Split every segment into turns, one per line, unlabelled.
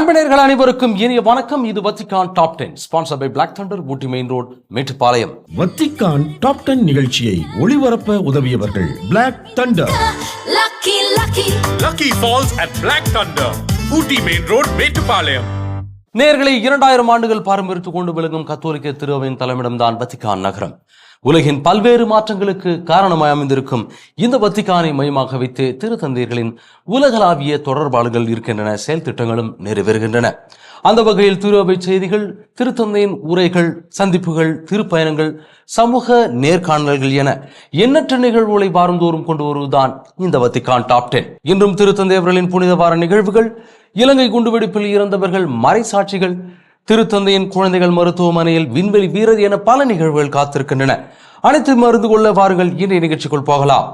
அன்பினர்கள் அனைவருக்கும் இனிய வணக்கம். இது Vatican top 10 sponsor by black Thunder, Ooty main road, Mettupalayam.
Vatican top 10 நிகழ்ச்சியை ஒளிபரப்ப உதவியவர்கள் black Thunder.
Lucky Falls at Black Thunder, Ooty main road, Mettupalayam.
நேயர்களே, 2000 ஆண்டுகள் பாரம்பரியத்துக் கொண்டு விளங்கும் கத்தோலிக்க திருவையின் தலைமையிடம்தான் வத்திக்கான் நகரம். உலகின் பல்வேறு மாற்றங்களுக்கு காரணமாய் அமைந்திருக்கும் இந்த வத்திக்கானை மையமாக வைத்து திருத்தந்தையர்களின் உலகளாவிய தொடர்பாடுகள் இருக்கின்றன, செயல் திட்டங்களும் நிறைவேறுகின்றன. அந்த வகையில் திருவை செய்திகள், திருத்தந்தையின் உரைகள், சந்திப்புகள், திருப்பயணங்கள், சமூக நேர்காணல்கள் என எண்ணற்ற நிகழ்வுகளை வாரந்தோறும் கொண்டு வருவதுதான் இந்த வத்திக்கான் டாப் 10. இன்றும் திருத்தந்தையர்களின் புனித வார நிகழ்வுகள், இலங்கை குண்டுவெடிப்பில் இறந்தவர்கள் மறைசாட்சிகள், திருத்தந்தையின் குழந்தைகள் மருத்துவமனையில் விண்வெளி வீரர் என பல நிகழ்வுகள் காத்திருக்கின்றன. அனைத்து மருந்து கொள்ள வாருங்கள். இன்றைய நிகழ்ச்சிக்குள் போகலாம்.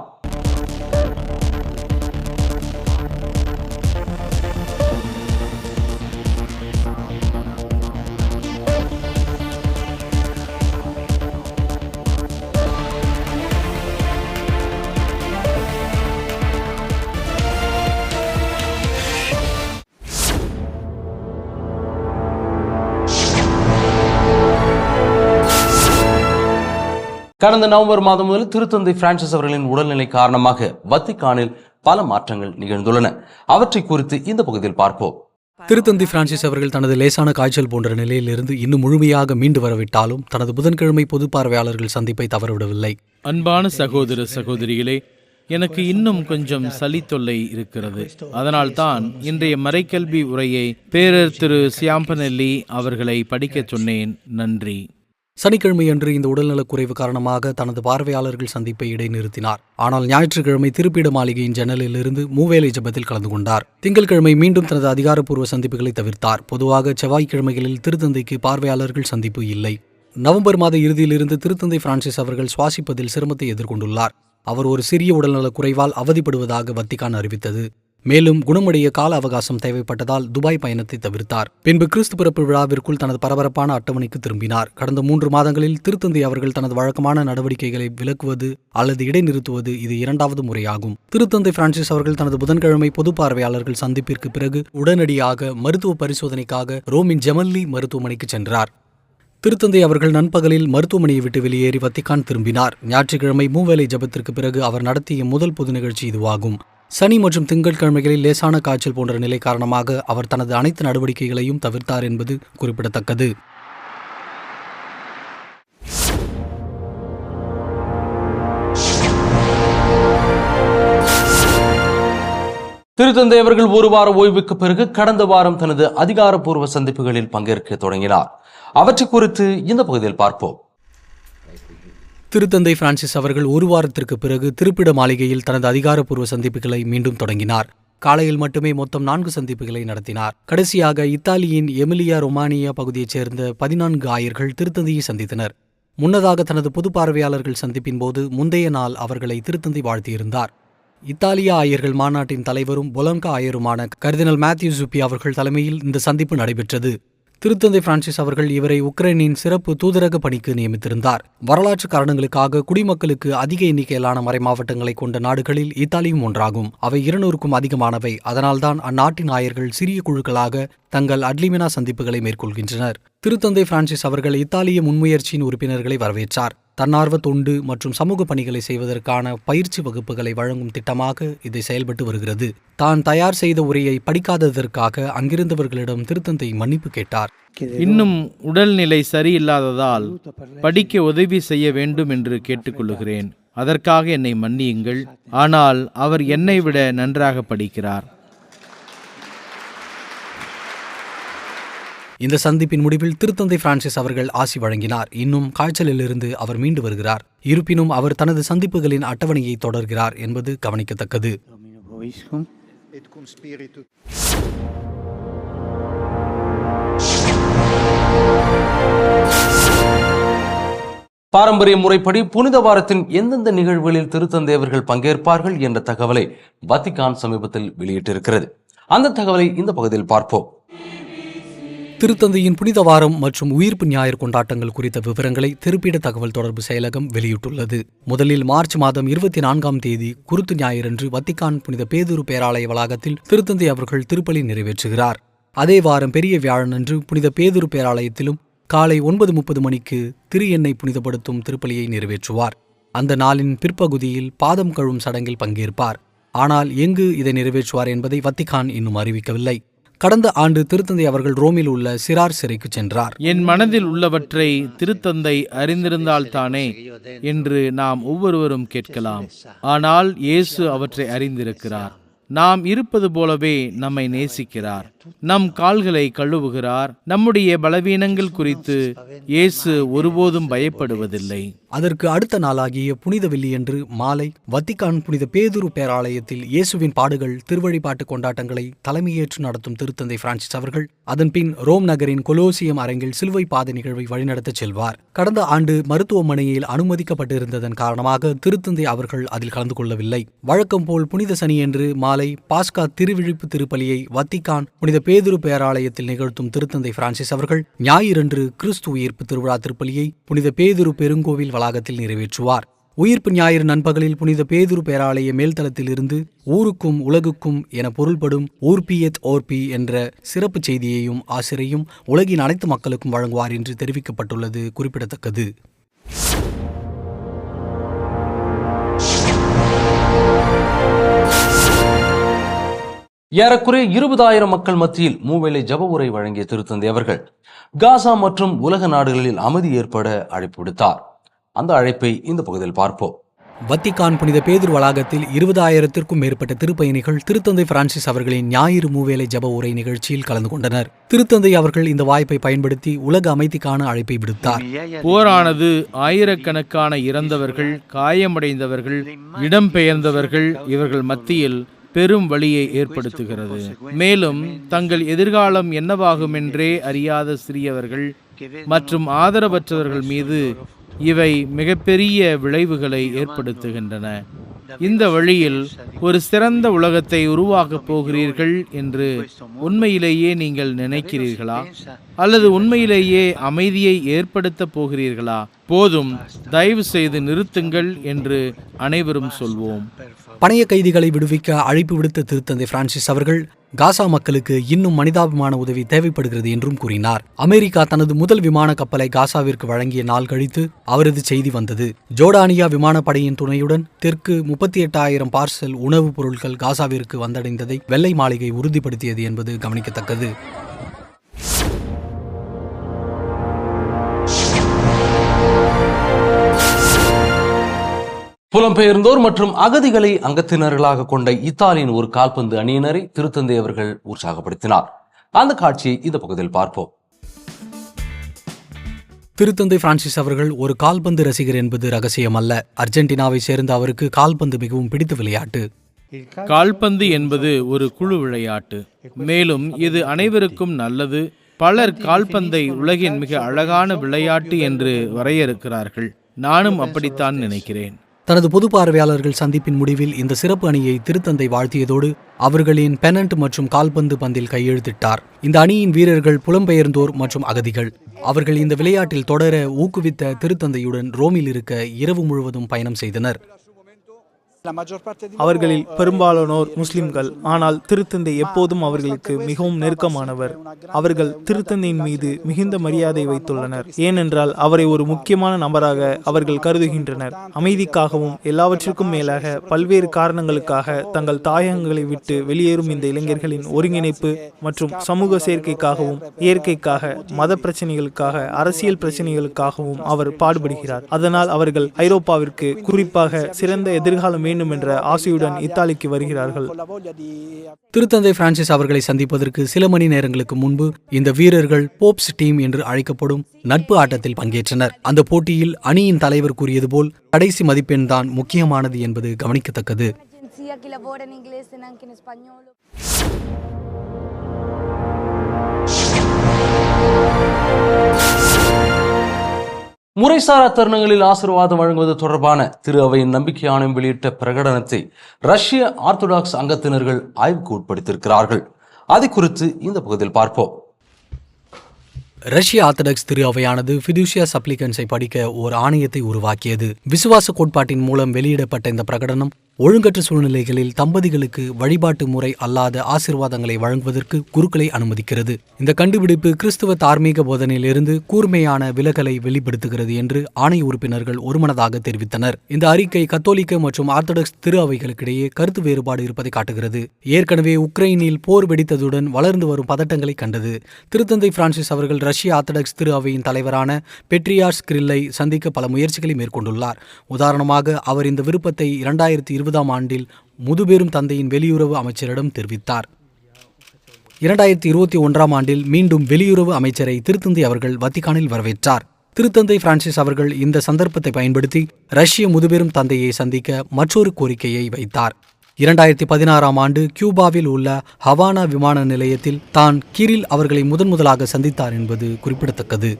கடந்த நவம்பர் மாதம் முதல் திருத்தந்தை பிரான்சிஸ் அவர்களின் உடல்நிலை காரணமாக வத்திக்கானில் பல மாற்றங்கள் நிகழ்ந்துள்ளன. அவற்றை குறித்து இந்த பகுதியில் பார்ப்போம்.
திருத்தந்தை பிரான்சிஸ் அவர்கள் தனது லேசான காய்ச்சல் போன்ற நிலையிலிருந்து இன்னும் முழுமையாக மீண்டு வரவிட்டாலும் தனது புதன்கிழமை பொது பார்வையாளர்கள் சந்திப்பை தவறவிடவில்லை.
அன்பான சகோதர சகோதரிகளே, எனக்கு இன்னும் கொஞ்சம் சளி தொல்லை இருக்கிறது. அதனால்தான் இன்றைய மறைக்கல்வி உரையை பேரர் திரு சியாம்பனெல்லி அவர்களை படிக்கச் சொன்னேன். நன்றி.
சனிக்கிழமையன்று இந்த உடல்நலக்குறைவு காரணமாக தனது பார்வையாளர்கள் சந்திப்பை இடைநிறுத்தினார். ஆனால் ஞாயிற்றுக்கிழமை திருப்பீட மாளிகையின் ஜன்னலிலிருந்து மூவேளை ஜெபத்தில் கலந்து கொண்டார். திங்கட்கிழமை மீண்டும் தனது அதிகாரப்பூர்வ சந்திப்புகளை தவிர்த்தார். பொதுவாக செவ்வாய்க்கிழமைகளில் திருத்தந்தைக்கு பார்வையாளர்கள் சந்திப்பு இல்லை. நவம்பர் மாத இறுதியிலிருந்து திருத்தந்தை பிரான்சிஸ் அவர்கள் சுவாசிப்பதில் சிரமத்தை எதிர்கொண்டுள்ளார். அவர் ஒரு சிறிய உடல்நலக் குறைவால் அவதிப்படுவதாக வத்திக்கான் அறிவித்தது. மேலும் குணமடைய கால அவகாசம் தேவைப்பட்டதால் துபாய் பயணத்தை தவிர்த்தார். பின்பு கிறிஸ்து பிறப்பு விழாவிற்குள் தனது பரபரப்பான அட்டவணைக்கு திரும்பினார். கடந்த 3 மாதங்களில் திருத்தந்தை அவர்கள் தனது வழக்கமான நடவடிக்கைகளை விலக்குவது அல்லது இடைநிறுத்துவது இது 2வது முறையாகும். திருத்தந்தை பிரான்சிஸ் அவர்கள் தனது புதன்கிழமை பொது பார்வையாளர்கள் சந்திப்பிற்கு பிறகு உடனடியாக மருத்துவ பரிசோதனைக்காக ரோமின் ஜெமல்லி மருத்துவமனைக்கு சென்றார். திருத்தந்தை அவர்கள் நண்பகலில் மருத்துவமனையை விட்டு வெளியேறி வத்திக்கான் திரும்பினார். ஞாயிற்றுக்கிழமை மூவேளை ஜெபத்திற்கு பிறகு அவர் நடத்திய முதல் பொது நிகழ்ச்சி இதுவாகும். சனி மற்றும் திங்கட்கிழமைகளில் லேசான காய்ச்சல் போன்ற நிலை காரணமாக அவர் தனது அனைத்து நடவடிக்கைகளையும் தவிர்த்தார் என்பது குறிப்பிடத்தக்கது.
திருத்தந்தை அவர்கள் ஒரு வார ஓய்வுக்கு பிறகு கடந்த வாரம் தனது அதிகாரப்பூர்வ சந்திப்புகளில் பங்கேற்க தொடங்கினார். அவற்றை குறித்து இந்த பகுதியில் பார்ப்போம்.
திருத்தந்தை பிரான்சிஸ் அவர்கள் ஒரு வாரத்திற்கு பிறகு திருப்பிட மாளிகையில் தனது அதிகாரப்பூர்வ சந்திப்புகளை மீண்டும் தொடங்கினார். காலையில் மட்டுமே மொத்தம் 4 சந்திப்புகளை நடத்தினார். கடைசியாக இத்தாலியின் எமிலியா ரொமானியா பகுதியைச் சேர்ந்த 14 ஆயர்கள் திருத்தந்தையை சந்தித்தனர். முன்னதாக தனது பொது பார்வையாளர்கள் சந்திப்பின் போது முந்தைய நாள் அவர்களை திருத்தந்தை வாழ்த்தியிருந்தார். இத்தாலிய ஆயர்கள் மாநாட்டின் தலைவரும் பொலன்கா ஆயருமான கர்தினல் மேத்யூ ஜுப்பி அவர்கள் தலைமையில் இந்த சந்திப்பு நடைபெற்றது. திருத்தந்தை பிரான்சிஸ் அவர்கள் இவரை உக்ரைனின் சிறப்பு தூதரக பணிக்கு நியமித்திருந்தார். வரலாற்று காரணங்களுக்காக குடிமக்களுக்கு அதிக எண்ணிக்கையிலான மறைமாவட்டங்களை கொண்ட நாடுகளில் இத்தாலியும் ஒன்றாகும். அவை 200க்கும் அதிகமானவை. அதனால்தான் அந்நாட்டின் ஆயர்கள் சிறிய குழுக்களாக தங்கள் அட்லிமினா சந்திப்புகளை மேற்கொள்கின்றனர். திருத்தந்தை பிரான்சிஸ் அவர்கள் இத்தாலிய முன்முயற்சியின் உறுப்பினர்களை வரவேற்றார். தன்னார்வ தொண்டு மற்றும் சமூக பணிகளை செய்வதற்கான பயிற்சி வகுப்புகளை வழங்கும் திட்டமாக இதை செயல்பட்டு வருகிறது. தான் தயார் செய்த உரையை படிக்காததற்காக அங்கிருந்தவர்களிடம் திருத்தந்தை மன்னிப்பு கேட்டார்.
இன்னும் உடல்நிலை சரியில்லாததால் படிக்க உதவி செய்ய வேண்டும் என்று கேட்டுக்கொள்கிறேன். அதற்காக என்னை மன்னியுங்கள். ஆனால் அவர் என்னை விட நன்றாக படிக்கிறார்.
இந்த சந்திப்பின் முடிவில் திருத்தந்தை பிரான்சிஸ் அவர்கள் ஆசி வழங்கினார். இன்னும் காய்ச்சலிலிருந்து அவர் மீண்டு வருகிறார். இருப்பினும் அவர் தனது சந்திப்புகளின் அட்டவணையை தொடர்கிறார் என்பது கவனிக்கத்தக்கது.
பாரம்பரிய முறைப்படி புனித வாரத்தின் எந்தெந்த நிகழ்வுகளில் திருத்தந்தை அவர்கள் பங்கேற்பார்கள் என்ற தகவலை வத்திக்கான் சமீபத்தில் வெளியிட்டிருக்கிறது. அந்த தகவலை இந்த பகுதியில் பார்ப்போம்.
திருத்தந்தையின் புனித வாரம் மற்றும் உயிர்ப்பு ஞாயிறு கொண்டாட்டங்கள் குறித்த விவரங்களை திருப்பீட தகவல் தொடர்பு செயலகம் வெளியிட்டுள்ளது. முதலில் மார்ச் மாதம் 24ஆம் தேதி குருத்து ஞாயிறன்று வத்திக்கான் புனித பேதுரு பேராலய வளாகத்தில் திருத்தந்தை அவர்கள் திருப்பலி நிறைவேற்றுகிறார். அதே வாரம் பெரிய வியாழனன்று புனித பேதுரு பேராலயத்திலும் காலை 9:30 மணிக்கு திரு எண்ணெய் புனிதப்படுத்தும் திருப்பலியை நிறைவேற்றுவார். அந்த நாளின் பிற்பகுதியில் பாதம் கழுவும் சடங்கில் பங்கேற்பார். ஆனால் எங்கு இதை நிறைவேற்றுவார் என்பதை வத்திக்கான் இன்னும் அறிவிக்கவில்லை. கடந்த ஆண்டு திருத்தந்தை அவர்கள் ரோமில் உள்ள சிறார் சிறைக்கு சென்றார்.
என் மனதில் உள்ளவற்றை திருத்தந்தை அறிந்திருந்தால்தானே என்று நாம் ஒவ்வொருவரும் கேட்கலாம். ஆனால் இயேசு அவற்றை அறிந்திருக்கிறார். நாம் இருப்பது போலவே நம்மை நேசிக்கிறார். நம் கால்களை கழுவுகிறார். நம்முடைய பலவீனங்கள் குறித்து இயேசு ஒருபோதும் பயப்படுவதில்லை.
அதற்கு அடுத்த நாளாகிய புனித வெள்ளியன்று மாலை வத்திக்கான் புனித பேதுரு பேராலயத்தில் இயேசுவின் பாடுகள் திருவழிபாட்டு கொண்டாட்டங்களை தலைமையேற்று நடத்தும் திருத்தந்தை பிரான்சிஸ் அவர்கள் அதன்பின் ரோம் நகரின் கொலோசியம் அரங்கில் சிலுவை பாதை நிகழ்வை வழிநடத்தச் செல்வார். கடந்த ஆண்டு மருத்துவமனையில் அனுமதிக்கப்பட்டிருந்ததன் காரணமாக திருத்தந்தை அவர்கள் அதில் கலந்து கொள்ளவில்லை. வழக்கம் போல் புனித சனியன்று மாலை பாஸ்கா திருவிழிப்பு திருப்பலியை வத்திக்கான் புனித பேதுரு பேராலயத்தில் நிகழ்த்தும் திருத்தந்தை பிரான்சிஸ் அவர்கள் ஞாயிறன்று கிறிஸ்து உயிர்ப்பு திருவிழா திருப்பலியை புனித பேதுரு பெருங்கோவில் வளாகத்தில் நிறைவேற்றுவார். உயிர்ப்பு ஞாயிறு நண்பகலில் புனித பேதுரு பேராலய மேல்தளத்தில் இருந்து ஊருக்கும் உலகுக்கும் என பொருள்படும் ஊர்பியத் ஓர்பி என்ற சிறப்பு செய்தியையும் ஆசிரியையும் உலகின் அனைத்து மக்களுக்கும் வழங்குவார் என்று தெரிவிக்கப்பட்டுள்ளது குறிப்பிடத்தக்கது.
ஏறக்குறைய 20,000 மக்கள் மத்தியில் மூவேளை ஜப உரை வழங்கிய திருத்தந்தை அவர்கள் காசா மற்றும் உலக நாடுகளில் அமைதி ஏற்பட அழைப்பு விடுத்தார். அந்த அழைப்பை இந்த பகுதியில் பார்ப்போம்.
வத்திக்கான் புனித பேதுரு வளாகத்தில் 20,000க்கும் மேற்பட்ட திருப்பயணிகள் திருத்தந்தை பிரான்சிஸ் அவர்களின் ஞாயிறு மூவேளை ஜப உரை நிகழ்ச்சியில் கலந்து கொண்டனர். திருத்தந்தை அவர்கள் இந்த வாய்ப்பை பயன்படுத்தி உலக அமைதிக்கான அழைப்பை விடுத்தார்.
போரானது ஆயிரக்கணக்கான இறந்தவர்கள், காயமடைந்தவர்கள், இடம்பெயர்ந்தவர்கள் இவர்கள் மத்தியில் பெரும் வழியை ஏற்படுத்துகிறது. மேலும் தங்கள் எதிர்காலம் என்னவாகும் என்றே அறியாத சிறியவர்கள் மற்றும் ஆதரவற்றவர்கள் மீது இவை மிகப்பெரிய விளைவுகளை ஏற்படுத்துகின்றன. இந்த வழியில் ஒரு சிறந்த உலகத்தை உருவாக்கப் போகிறீர்கள் என்று உண்மையிலேயே நீங்கள் நினைக்கிறீர்களா? அல்லது உண்மையிலேயே அமைதியை ஏற்படுத்தப் போகிறீர்களா? போதும், தயவு செய்து நிறுத்துங்கள் என்று அனைவரும் சொல்வோம்.
பணைய கைதிகளை விடுவிக்க அழைப்பு விடுத்த திருத்தந்தை பிரான்சிஸ் அவர்கள் காசா மக்களுக்கு இன்னும் மனிதாபிமான உதவி தேவைப்படுகிறது என்றும் கூறினார். அமெரிக்கா தனது முதல் விமான கப்பலை காசாவிற்கு வழங்கிய நாள் கழித்து அவரது செய்தி வந்தது. ஜோர்டானியா விமானப்படையின் துணையுடன் தெற்கு 38,000 பார்சல் உணவுப் பொருட்கள் காசாவிற்கு வந்தடைந்ததை வெள்ளை மாளிகை உறுதிப்படுத்தியது என்பது கவனிக்கத்தக்கது.
புலம்பெயர்ந்தோர் மற்றும் அகதிகளை அங்கத்தினர்களாக கொண்ட இத்தாலியின் ஒரு கால்பந்து அணியினரை திருத்தந்தை அவர்கள் உற்சாகப்படுத்தினார். அந்த காட்சியை இந்த பகுதியில் பார்ப்போம்.
திருத்தந்தை பிரான்சிஸ் அவர்கள் ஒரு கால்பந்து ரசிகர் என்பது ரகசியம் அல்ல. அர்ஜென்டினாவை சேர்ந்த அவருக்கு கால்பந்து மிகவும் பிடித்த விளையாட்டு.
கால்பந்து என்பது ஒரு குழு விளையாட்டு. மேலும் இது அனைவருக்கும் நல்லது. பலர் கால்பந்தை உலகின் மிக அழகான விளையாட்டு என்று வரையறுக்கிறார்கள். நானும் அப்படித்தான் நினைக்கிறேன்.
தனது பொது பார்வையாளர்கள் சந்திப்பின் முடிவில் இந்த சிறப்பு அணியை திருத்தந்தை வாழ்த்தியதோடு அவர்களின் பெனன்ட் மற்றும் கால்பந்து பந்தில் கையெழுத்திட்டார். இந்த அணியின் வீரர்கள் புலம்பெயர்ந்தோர் மற்றும் அகதிகள். அவர்கள் இந்த விளையாட்டில் தொடர ஊக்குவித்த திருத்தந்தையுடன் ரோமில் இருக்க இரவு முழுவதும் பயணம் செய்தனர்.
அவர்களில் பெரும்பாலானோர் முஸ்லிம்கள். ஆனால் திருத்தந்தை எப்போதும் அவர்களுக்கு மிகவும் நெருக்கமானவர். அவர்கள் திருத்தந்தையின் மீது மிகுந்த மரியாதை வைத்துள்ளனர். ஏனென்றால் அவரை ஒரு முக்கியமான நபராக அவர்கள் கருதுகின்றனர். அமைதிக்காகவும் எல்லாவற்றிற்கும் மேலாக பல்வேறு காரணங்களுக்காக தங்கள் தாயகங்களை விட்டு வெளியேறும் இந்த இளைஞர்களின் ஒருங்கிணைப்பு மற்றும் சமூக சேர்க்கைக்காகவும் இயற்கைக்காக, மத பிரச்சனைகளுக்காக, அரசியல் பிரச்சனைகளுக்காகவும் அவர் பாடுபடுகிறார். அதனால் அவர்கள் ஐரோப்பாவிற்கு, குறிப்பாக சிறந்த எதிர்காலம் என்ற ஆசையுடன் இத்தாலிக்கு வருகிறார்கள்.
திருத்தந்தை பிரான்சிஸ் அவர்களை சந்திப்பதற்கு சில மணி நேரங்களுக்கு முன்பு இந்த வீரர்கள் போப்ஸ் டீம் என்று அழைக்கப்படும் நட்பு ஆட்டத்தில் பங்கேற்றனர். அந்த போட்டியில் அணியின் தலைவர் கூறியது போல் கடைசி மதிப்பெண் தான் முக்கியமானது என்பது கவனிக்கத்தக்கது.
முறைசாரா தருணங்களில் ஆசீர்வாதம் வழங்குவது தொடர்பான திரு அவையின் நம்பிக்கை ஆணையம் வெளியிட்ட பிரகடனத்தை ரஷ்ய ஆர்த்தடாக்ஸ் அங்கத்தினர்கள் ஆய்வுக்கு உட்படுத்தியிருக்கிறார்கள். அதை குறித்து இந்த பகுதியில் பார்ப்போம்.
ரஷ்ய ஆர்த்தடாக்ஸ் திரு அவையானது ஃபிதுஷியா சப்ளிகன்ஸை படிக்க ஓர் ஆணையத்தை உருவாக்கியது. விசுவாச கோட்பாட்டின் மூலம் வெளியிடப்பட்ட இந்த பிரகடனம் ஒழுங்கற்ற சூழ்நிலைகளில் தம்பதிகளுக்கு வழிபாட்டு முறை அல்லாத ஆசீர்வாதங்களை வழங்குவதற்கு குருக்களை அனுமதிக்கிறது. இந்த கண்டுபிடிப்பு கிறிஸ்துவ தார்மீக போதனையிலிருந்து கூர்மையான விலகலை வெளிப்படுத்துகிறது என்று ஆணைய உறுப்பினர்கள் ஒருமனதாக தெரிவித்தனர். இந்த அறிக்கை கத்தோலிக்க மற்றும் ஆர்த்தடாக்ஸ் திரு அவைகளுக்கிடையே கருத்து வேறுபாடு இருப்பதை காட்டுகிறது. ஏற்கனவே உக்ரைனில் போர் வெடித்ததுடன் வளர்ந்து வரும் பதட்டங்களை கண்டது. திருத்தந்தை பிரான்சிஸ் அவர்கள் ரஷ்ய ஆர்த்தடாக்ஸ் திரு அவையின் தலைவரான பெட்ரியார்ஸ் கிரில்லை சந்திக்க பல முயற்சிகளை மேற்கொண்டுள்ளார். உதாரணமாக அவர் இந்த விருப்பத்தை 2020ஆம் ஆண்டில் முதுபெரும் தந்தையின் வெளியுறவு அமைச்சரிடம் தெரிவித்தார். 2021ஆம் ஆண்டில் மீண்டும் வெளியுறவு அமைச்சரை திருத்தந்தை அவர்கள் வத்திக்கானில் வரவேற்றார். திருத்தந்தை பிரான்சிஸ் அவர்கள் இந்த சந்தர்ப்பத்தை பயன்படுத்தி ரஷ்ய முதுபெரும் தந்தையை சந்திக்க மற்றொரு கோரிக்கையை வைத்தார். 2016ஆம் ஆண்டு கியூபாவில் உள்ள ஹவானா விமான நிலையத்தில் தான் கிரில் அவர்களை முதன்முதலாக சந்தித்தார் என்பது குறிப்பிடத்தக்கது.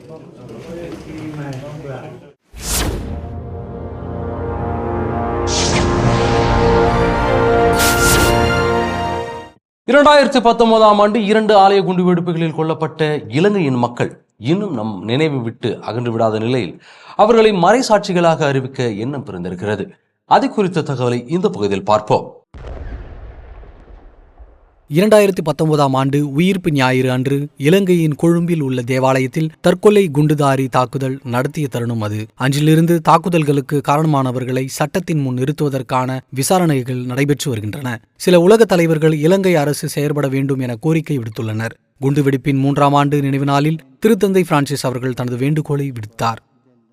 இரண்டாயிரத்தி 19ஆம் ஆண்டு 2 ஆலய குண்டுவெடிப்புகளில் கொல்லப்பட்ட இலங்கையின் மக்கள் இன்னும் நம் நினைவை விட்டு அகன்று விடாத நிலையில் அவர்களை மறைசாட்சிகளாக அறிவிக்க எண்ணம் பிறந்திருக்கிறது. அது குறித்த தகவலை இந்த பகுதியில் பார்ப்போம்.
2019ஆம் ஆண்டு உயிர்ப்பு ஞாயிறு அன்று இலங்கையின் கொழும்பில் உள்ள தேவாலயத்தில் தற்கொலை குண்டுதாரி தாக்குதல் நடத்திய தருணம் அது. அன்றிலிருந்து தாக்குதல்களுக்கு காரணமானவர்களை சட்டத்தின் முன் நிறுத்துவதற்கான விசாரணைகள் நடைபெற்று வருகின்றன. சில உலக தலைவர்கள் இலங்கை அரசு செயற்பட வேண்டும் என கோரிக்கை விடுத்துள்ளனர். குண்டுவெடிப்பின் 3ஆம் ஆண்டு நினைவு நாளில் திருத்தந்தை பிரான்சிஸ் அவர்கள் தனது வேண்டுகோளை விடுத்தார்.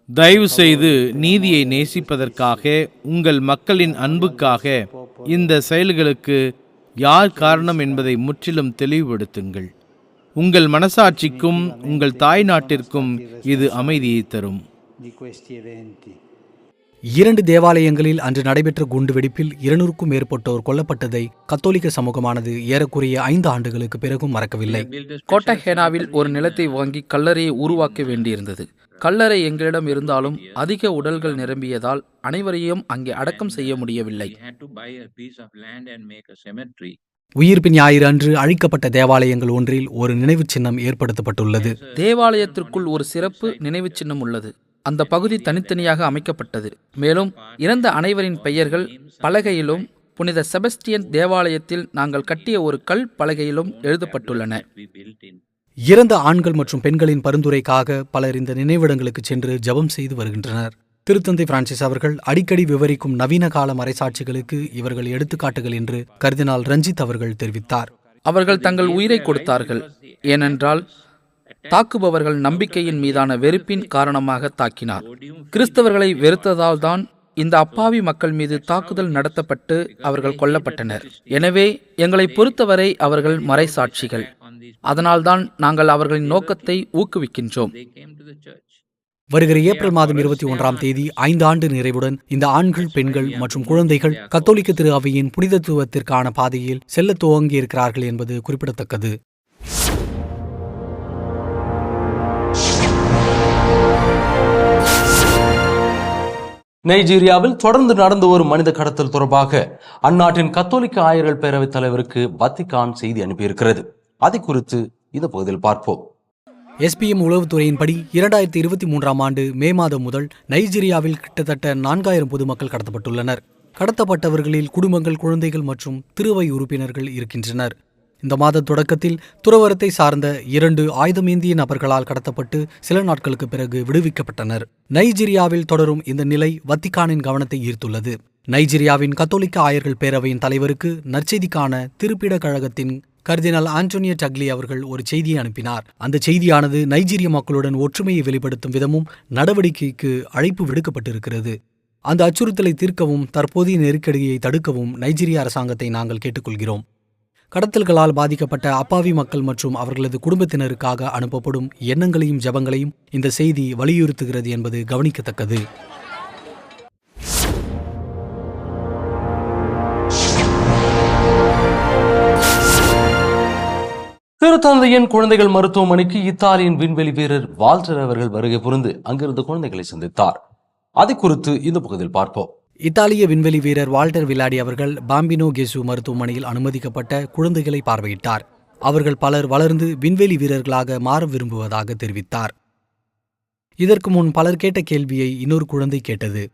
தயவு செய்து நீதியை நேசிப்பதற்காக, உங்கள் மக்களின் அன்புக்காக இந்த செயல்களுக்கு யார் காரணம் என்பதை முற்றிலும் தெளிவுபடுத்துங்கள். உங்கள் மனசாட்சிக்கும் உங்கள் தாய் நாட்டிற்கும் இது அமைதியை தரும்.
2 தேவாலயங்களில் அன்று நடைபெற்ற குண்டுவெடிப்பில் 200க்கும் மேற்பட்டோர் கொல்லப்பட்டதை கத்தோலிக்க சமூகமானது ஏறக்குறைய 5 ஆண்டுகளுக்கு பிறகும் மறக்கவில்லை.
கோட்டஹேனாவில் ஒரு நிலத்தை வாங்கி கல்லறையை உருவாக்க வேண்டியிருந்தது. கல்லறை எங்களிடம் இருந்தாலும் அதிக உடல்கள் நிரம்பியதால் அனைவரையும் அங்கே அடக்கம் செய்ய முடியவில்லை.
உயிர்ப்பு ஞாயிறு அன்று அழிக்கப்பட்ட தேவாலயங்கள் ஒன்றில் ஒரு நினைவுச் சின்னம் ஏற்படுத்தப்பட்டுள்ளது.
தேவாலயத்திற்குள் ஒரு சிறப்பு நினைவுச் சின்னம் உள்ளது. அந்த பகுதி தனித்தனியாக அமைக்கப்பட்டது. மேலும் இறந்த அனைவரின் பெயர்கள் பலகையிலும் புனித செபஸ்டியன் தேவாலயத்தில் நாங்கள் கட்டிய ஒரு கல் பலகையிலும் எழுதப்பட்டுள்ளன.
இறந்த ஆண்கள் மற்றும் பெண்களின் பரிந்துரைக்காக பலர் இந்த நினைவிடங்களுக்கு சென்று ஜெபம் செய்து வருகின்றனர். திருத்தந்தை பிரான்சிஸ் அவர்கள் அடிக்கடி விவரிக்கும் நவீன கால மறைசாட்சிகளுக்கு இவர்கள் எடுத்துக்காட்டுகள் என்று கர்தினால் ரஞ்சித் அவர்கள் தெரிவித்தார்.
அவர்கள் தங்கள் உயிரை கொடுத்தார்கள். ஏனென்றால் தாக்குபவர்கள் நம்பிக்கையின் மீதான வெறுப்பின் காரணமாக தாக்கினார். கிறிஸ்தவர்களை வெறுத்ததால் தான் இந்த அப்பாவி மக்கள் மீது தாக்குதல் நடத்தப்பட்டு அவர்கள் கொல்லப்பட்டனர். எனவே எங்களை பொறுத்தவரை அவர்கள் மறைசாட்சிகள். அதனால்தான் நாங்கள் அவர்களின் நோக்கத்தை ஊக்குவிக்கின்றோம்.
வருகிற ஏப்ரல் மாதம் 21ஆம் தேதி 5 ஆண்டு நிறைவுடன் இந்த ஆண்கள், பெண்கள் மற்றும் குழந்தைகள் கத்தோலிக்க திரு அவையின் புனிதத்துவத்திற்கான பாதையில் செல்ல துவங்கியிருக்கிறார்கள் என்பது குறிப்பிடத்தக்கது.
நைஜீரியாவில் தொடர்ந்து நடந்து வரும் மனித கடத்தல் தொடர்பாக அந்நாட்டின் கத்தோலிக்க ஆயர்கள் பேரவைத் தலைவருக்கு வத்திக்கான் செய்தி அனுப்பியிருக்கிறது. அதை குறித்து இந்த பகுதியில் பார்ப்போம்.
SPM உளவுத்துறையின்படி 2023ஆம் ஆண்டு மே மாதம் முதல் நைஜீரியாவில் கிட்டத்தட்ட 4000 பொதுமக்கள் கடத்தப்பட்டுள்ளனர். கடத்தப்பட்டவர்களில் குடும்பங்கள், குழந்தைகள் மற்றும் திருவை உறுப்பினர்கள் இருக்கின்றனர். இந்த மாத தொடக்கத்தில் துறவரத்தை சார்ந்த 2 ஆயுதமேந்திய நபர்களால் கடத்தப்பட்டு சில நாட்களுக்கு பிறகு விடுவிக்கப்பட்டனர். நைஜீரியாவில் தொடரும் இந்த நிலை வத்திக்கானின் கவனத்தை ஈர்த்துள்ளது. நைஜீரியாவின் கத்தோலிக்க ஆயர்கள் பேரவையின் தலைவருக்கு நற்செய்திக்கான திருப்பிட கழகத்தின் கர்தினால் ஆண்டோனியோ டக்லி அவர்கள் ஒரு செய்தியை அனுப்பினார். அந்த செய்தியானது நைஜீரிய மக்களுடன் ஒற்றுமையை வெளிப்படுத்தும் விதமும் நடவடிக்கைக்கு அழைப்பு விடுக்கப்பட்டிருக்கிறது. அந்த அச்சுறுத்தலை தீர்க்கவும் தற்போதைய நெருக்கடியை தடுக்கவும் நைஜீரிய அரசாங்கத்தை நாங்கள் கேட்டுக்கொள்கிறோம். கடத்தல்களால் பாதிக்கப்பட்ட அப்பாவி மக்கள் மற்றும் அவர்களது குடும்பத்தினருக்காக அனுப்பப்படும் எண்ணங்களையும் ஜெபங்களையும் இந்த செய்தி வலியுறுத்துகிறது என்பது கவனிக்கத்தக்கது.
திருத்தந்தையின் குழந்தைகள் மருத்துவமனைக்கு இத்தாலியின் விண்வெளி வீரர் வால்டர் அவர்கள் வருகை புரிந்து அங்கிருந்து குழந்தைகளை சந்தித்தார். அதை குறித்து இந்த பகுதியில் பார்ப்போம்.
இத்தாலிய விண்வெளி வீரர் வால்டர் விலாடி அவர்கள் பாம்பினோ கெசு மருத்துவமனையில் அனுமதிக்கப்பட்ட குழந்தைகளை பார்வையிட்டார். அவர்கள் பலர் வளர்ந்து விண்வெளி வீரர்களாக மாற விரும்புவதாக தெரிவித்தார். இதற்கு முன் பலர் கேட்ட கேள்வியை இன்னொரு குழந்தை கேட்டது.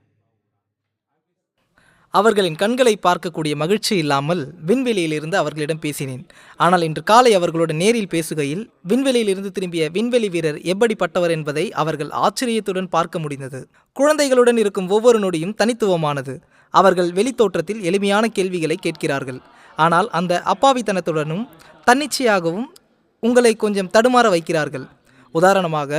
அவர்களின் கண்களை பார்க்கக்கூடிய மகிழ்ச்சி இல்லாமல் விண்வெளியிலிருந்து அவர்களிடம் பேசினேன். ஆனால் இன்று காலை அவர்களுடன் நேரில் பேசுகையில் விண்வெளியிலிருந்து திரும்பிய விண்வெளி வீரர் எப்படிப்பட்டவர் என்பதை அவர்கள் ஆச்சரியத்துடன் பார்க்க முடிந்தது. குழந்தைகளுடன் இருக்கும் ஒவ்வொரு நொடியும் தனித்துவமானது. அவர்கள் வெளித்தோற்றத்தில் எளிமையான கேள்விகளை கேட்கிறார்கள். ஆனால் அந்த அப்பாவித்தனத்துடனும் தன்னிச்சையாகவும் உங்களை கொஞ்சம் தடுமாற வைக்கிறார்கள். உதாரணமாக,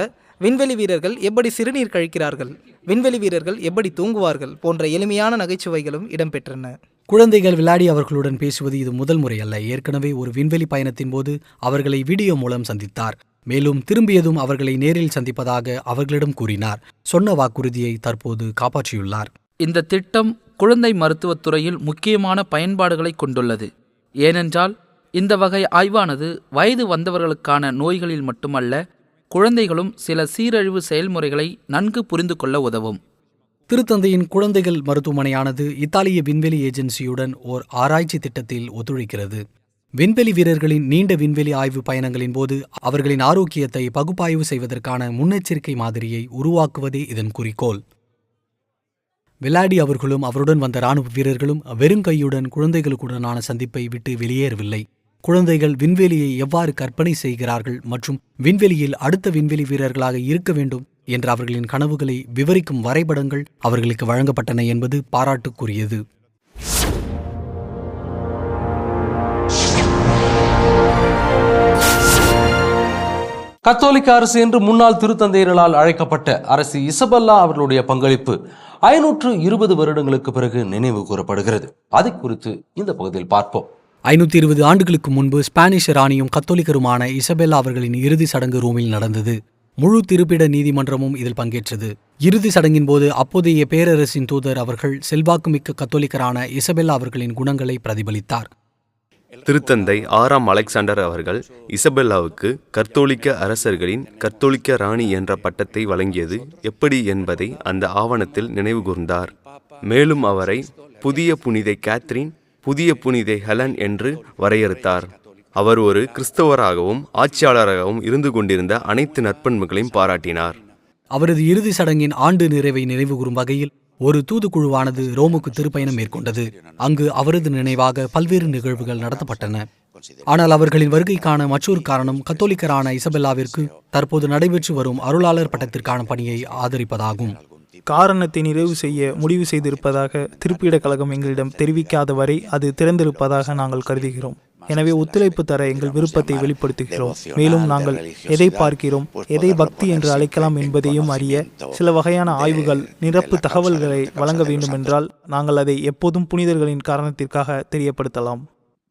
விண்வெளி வீரர்கள் எப்படி சிறுநீர் கழிக்கிறார்கள், விண்வெளி வீரர்கள் எப்படி தூங்குவார்கள் போன்ற எளிமையான நகைச்சுவைகளும் இடம்பெற்றன.
குழந்தைகள் விளையாடி அவர்களுடன் பேசுவது இது முதல் முறை அல்ல. ஏற்கனவே ஒரு விண்வெளி பயணத்தின் போது அவர்களை வீடியோ மூலம் சந்தித்தார். மேலும் திரும்பியதும் அவர்களை நேரில் சந்திப்பதாக அவர்களிடம் கூறினார். சொன்ன வாக்குறுதியை தற்போது காப்பாற்றியுள்ளார்.
இந்த திட்டம் குழந்தை மருத்துவத்துறையில் முக்கியமான பயன்பாடுகளை கொண்டுள்ளது. ஏனென்றால் இந்த வகை ஆய்வானது வயது வந்தவர்களுக்கான நோய்களில் மட்டுமல்ல, குழந்தைகளும் சில சீரழிவு செயல்முறைகளை நன்கு புரிந்து கொள்ள உதவும்.
திருத்தந்தையின் குழந்தைகள் மருத்துவமனையானது இத்தாலிய விண்வெளி ஏஜென்சியுடன் ஓர் ஆராய்ச்சி திட்டத்தில் ஒத்துழைக்கிறது. விண்வெளி வீரர்களின் நீண்ட விண்வெளி ஆய்வு பயணங்களின் போது அவர்களின் ஆரோக்கியத்தை பகுப்பாய்வு செய்வதற்கான முன்னெச்சரிக்கை மாதிரியை உருவாக்குவதே இதன் குறிக்கோள். விளாடி அவர்களும் அவருடன் வந்த இராணுவ வீரர்களும் வெறுங்கையுடன் குழந்தைகளுடனான சந்திப்பை விட்டு வெளியேறவில்லை. குழந்தைகள் விண்வெளியை எவ்வாறு கற்பனை செய்கிறார்கள் மற்றும் விண்வெளியில் அடுத்த விண்வெளி வீரர்களாக இருக்க வேண்டும் என்ற அவர்களின் கனவுகளை விவரிக்கும் வரைபடங்கள் அவர்களுக்கு வழங்கப்பட்டன என்பது பாராட்டுக்குரியது.
கத்தோலிக்க அரசு என்று முன்னாள் திருத்தந்தையர்களால் அழைக்கப்பட்ட அரசி இசபெல்லா அவர்களுடைய பங்களிப்பு 520 வருடங்களுக்கு பிறகு நினைவு கூறப்படுகிறது. அதை குறித்து இந்த பகுதியில் பார்ப்போம்.
520 ஆண்டுகளுக்கு முன்பு ஸ்பானிஷ் ராணியும் கத்தோலிக்கருமான இசபெல்லா அவர்களின் இறுதி சடங்கு ரோமில் நடந்தது. முழு திருப்பிட நீதிமன்றமும் இதில் பங்கேற்றது. இறுதி சடங்கின் போது அப்போதைய பேரரசின் தூதர் அவர்கள் செல்வாக்குமிக்க கத்தோலிக்கரான இசபெல்லா அவர்களின் குணங்களை பிரதிபலித்தார்.
திருத்தந்தை 6ஆம் அலெக்சாண்டர் அவர்கள் இசபெல்லாவுக்கு கத்தோலிக்க அரசர்களின் கத்தோலிக்க ராணி என்ற பட்டத்தை வழங்கியது எப்படி என்பதை அந்த ஆவணத்தில் நினைவு கூர்ந்தார். மேலும் அவரை புதிய புனிதை கேத்ரின், புதிய புனிதை ஹெலன் என்று வரையறுத்தார். அவர் ஒரு கிறிஸ்தவராகவும் ஆட்சியாளராகவும் இருந்து கொண்டிருந்த அனைத்து நற்பண்புகளையும் பாராட்டினார்.
அவரது இறுதி சடங்கின் ஆண்டு நிறைவை நினைவுகூரும் வகையில் ஒரு தூதுக்குழுவானது ரோமுக்கு திருப்பயணம் மேற்கொண்டது. அங்கு அவரது நினைவாக பல்வேறு நிகழ்வுகள் நடத்தப்பட்டன. ஆனால் அவர்களின் வருகைக்கான மற்றொரு காரணம் கத்தோலிக்கரான இசபெல்லாவிற்கு தற்போது நடைபெற்று வரும் அருளாளர் பட்டத்திற்கான பணியை ஆதரிப்பதாகும்.
காரணத்தை நிறைவு செய்ய முடிவு செய்திருப்பதாக திருப்பிடக் கழகம் எங்களிடம் தெரிவிக்காத வரை அது திறந்திருப்பதாக நாங்கள் கருதுகிறோம். எனவே ஒத்துழைப்பு தர எங்கள் விருப்பத்தை வெளிப்படுத்துகிறோம். மேலும் நாங்கள் எதை பார்க்கிறோம், எதை பக்தி என்று அழைக்கலாம் என்பதையும் அறிய சில வகையான ஆய்வுகள், நிரப்பு தகவல்களை வழங்க வேண்டுமென்றால் நாங்கள் அதை எப்போதும் புனிதர்களின் காரணத்திற்காக தெரியப்படுத்தலாம்.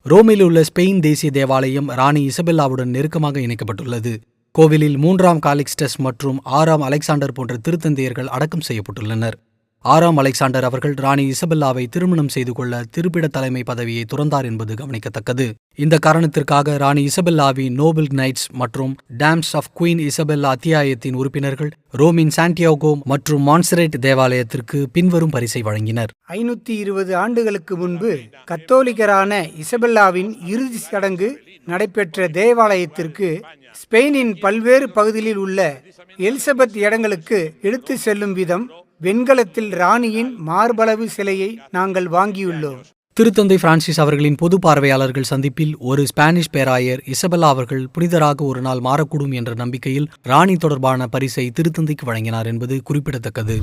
ரோமில் உள்ள ஸ்பெயின் தேசிய தேவாலயம் ராணி இசபெல்லாவுடன் நெருக்கமாக இணைக்கப்பட்டுள்ளது. கோவிலில் 3ஆம் காலிக்ஸ்டஸ் மற்றும் 6ஆம் அலெக்சாண்டர் போன்ற திருத்தந்தையர்கள் அடக்கம் செய்யப்பட்டுள்ளனர். 6ஆம் அலெக்சாண்டர் அவர்கள் ராணி இசபெல்லாவை திருமணம் செய்து கொள்ள திருப்பிட தலைமை பதவியை துறந்தார் என்பது கவனிக்கத்தக்கது. இந்த காரணத்திற்காக ராணி இசபெல்லாவின் நோபல் நைட்ஸ் மற்றும் டாம்ஸ் ஆஃப் குயின் இசபெல்லா அத்தியாயத்தின் உறுப்பினர்கள் ரோமின் சாண்டியாகோ மற்றும் மான்சரேட் தேவாலயத்திற்கு பின்வரும் பரிசை வழங்கினர்.
520 ஆண்டுகளுக்கு முன்பு கத்தோலிக்கரான இசபெல்லாவின் இறுதி சடங்கு நடைபெற்ற தேவாலயத்திற்கு ஸ்பெயினின் பல்வேறு பகுதிகளில் உள்ள எலிசபெத் இடங்களுக்கு எடுத்து செல்லும் விதம் வெண்கலத்தில் ராணியின் மார்பளவு சிலையை நாங்கள் வாங்கியுள்ளோம்.
திருத்தந்தை பிரான்சிஸ் அவர்களின் பொது பார்வையாளர்கள் சந்திப்பில் ஒரு ஸ்பானிஷ் பேராயர் இசபெல்லா அவர்கள் புனிதராக ஒரு நாள் மாறக்கூடும் என்ற நம்பிக்கையில் ராணி தொடர்பான பரிசை திருத்தந்தைக்கு வழங்கினார் என்பது குறிப்பிடத்தக்கது.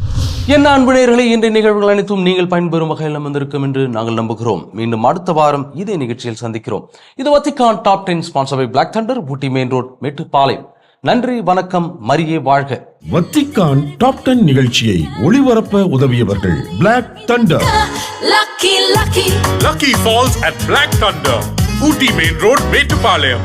என்ன அன்பு நேயர்களே, இன்றைய நிகழ்வுகள் அனைத்தும் நீங்கள் பயன்பெறும் வகையில் வந்திருக்கும் என்று நாங்கள் நம்புகிறோம். மீண்டும் அடுத்த வாரம் இதே நிகழ்ச்சியில் சந்திக்கிறோம். இது Vatican top 10 sponsor by black Thunder, Ooty main road, Mettupalayam. நன்றி, வணக்கம், மரியே வாழ்க.
வத்திக்கான் டாப் 10 நிகழ்ச்சியை ஒளிபரப்ப உதவியவர்கள் black Thunder.
Lucky Falls at Black Thunder, Ooty Main Road, Mettupalayam.